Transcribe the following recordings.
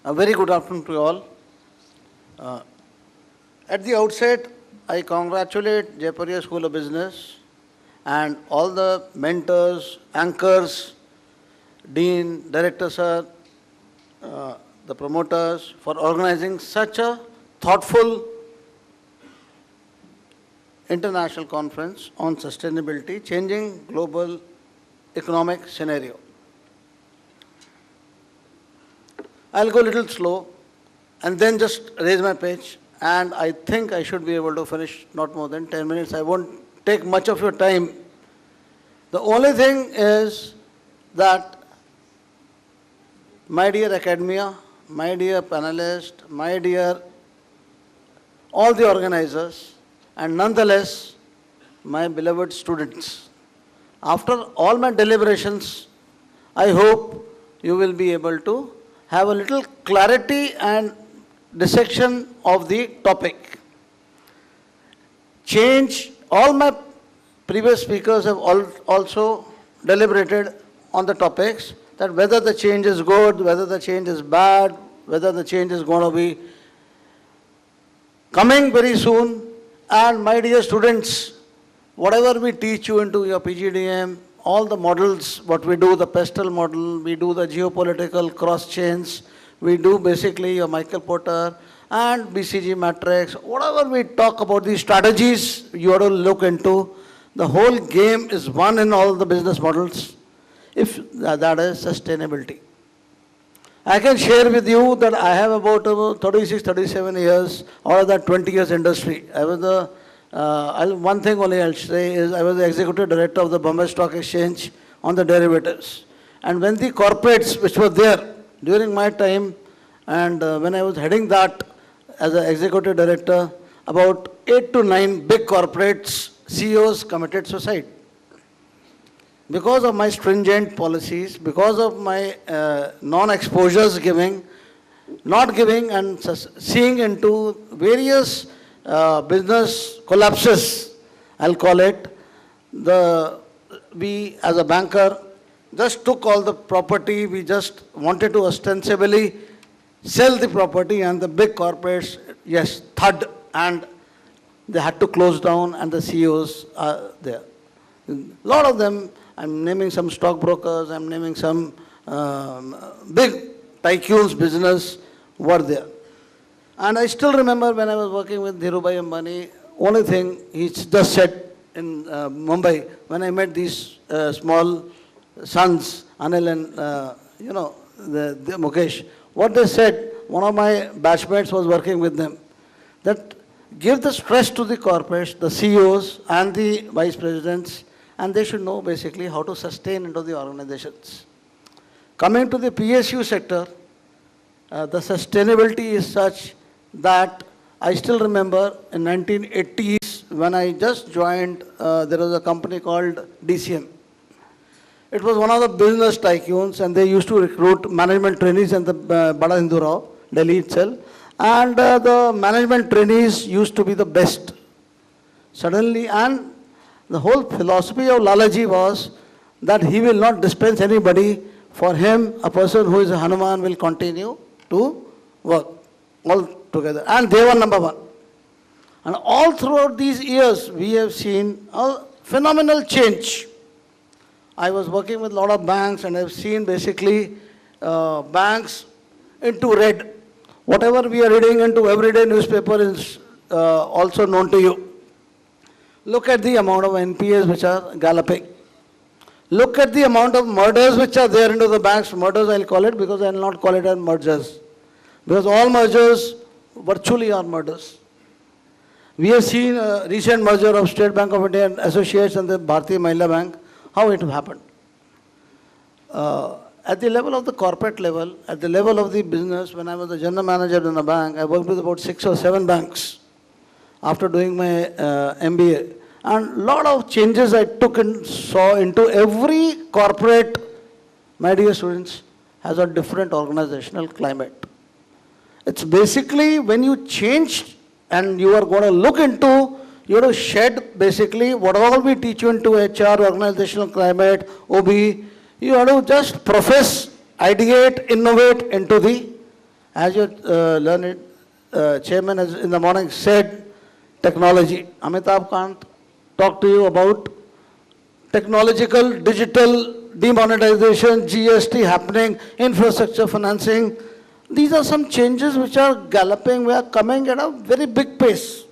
A very good afternoon to you all. Uh, at the outset, I congratulate Jaipuria School of Business and all the mentors, anchors, dean, director sir, the promoters for organizing such a thoughtful international conference on sustainability, changing global economic scenario. I'll go a little slow and then just raise my pitch, and I think I should be able to finish not more than 10 minutes. I won't take much of your time. The only thing is that, my dear academia, my dear panelists, my dear all the organizers, and nonetheless, my beloved students, after all my deliberations, I hope you will be able to have a little clarity and dissection of the topic. Change, all my previous speakers have also deliberated on the topics, that whether the change is good, whether the change is bad, whether the change is going to be coming very soon. And my dear students, whatever we teach you into your PGDM, all the models, what we do, the pestle model, we do the geopolitical cross chains, we do basically your Michael Porter and BCG matrix, whatever we talk about these strategies, you have to look into. The whole game is won in all the business models, if that is sustainability. I can share with you that I have about 36, 37 years, out of that 20 years industry. I was the one thing only I'll say is I was the executive director of the Bombay Stock Exchange on the derivatives. And when the corporates which were there during my time, and when I was heading that as an executive director, about 8 to 9 big corporates, CEOs committed suicide. Because of my stringent policies, because of my non-exposures giving, not giving and seeing into various business collapses, I'll call it, we as a banker just took all the property, we just wanted to ostensibly sell the property, and the big corporates, yes, thud, and they had to close down, and the CEOs are there. A lot of them, I'm naming some stockbrokers, I'm naming some big tycoons business were there. And I still remember when I was working with Dhirubhai Ambani, only thing he just said in Mumbai, when I met these small sons, Anil and, the Mukesh, what they said, one of my batchmates was working with them, that give the stress to the corporates, the CEOs and the vice presidents, and they should know basically how to sustain into the organizations. Coming to the PSU sector, the sustainability is such that I still remember in 1980s when I just joined, there was a company called DCM. It was one of the business tycoons, and they used to recruit management trainees in the Bada Hindurao, Delhi itself. And the management trainees used to be the best. Suddenly, and the whole philosophy of Lalaji was that he will not dispense anybody. For him, a person who is a Hanuman will continue to work all together. And they were number one. And all throughout these years, we have seen a phenomenal change. I was working with a lot of banks, and I've seen basically banks into red. Whatever we are reading into everyday newspaper is also known to you. Look at the amount of NPAs which are galloping. Look at the amount of murders which are there into the banks. Murders I'll call it, because I'll not call it as mergers. Because all mergers virtually are murders. We have seen a recent merger of State Bank of India and Associates and the Bharatiya Mahila Bank, how it happened. At the level of the corporate level, at the level of the business, when I was the general manager in a bank, I worked with about 6 or 7 banks after doing my MBA. And a lot of changes I took and saw into every corporate, my dear students, has a different organizational climate. It's basically when you change and you are going to look into, you have to shed basically what all we teach you into HR, organizational climate, OB, you have to just profess, ideate, innovate into the As your learned chairman has in the morning said, technology. Amitabh can't talk to you about technological, digital, demonetization, GST happening, infrastructure financing. These are some changes which are galloping, we are coming at a very big pace.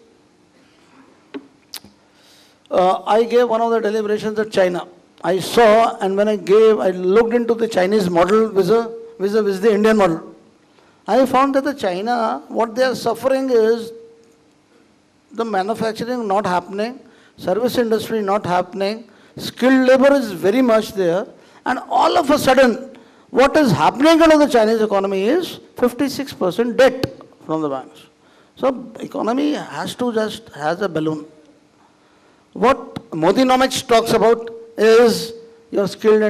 I gave one of the deliberations at China. I saw, and when I looked into the Chinese model vis-a-vis the Indian model. I found that the China, what they are suffering is the manufacturing not happening, service industry not happening, skilled labor is very much there, and all of a sudden, what is happening in the Chinese economy is 56% debt from the banks. So economy has a balloon. What Modinomics talks about is your skilled and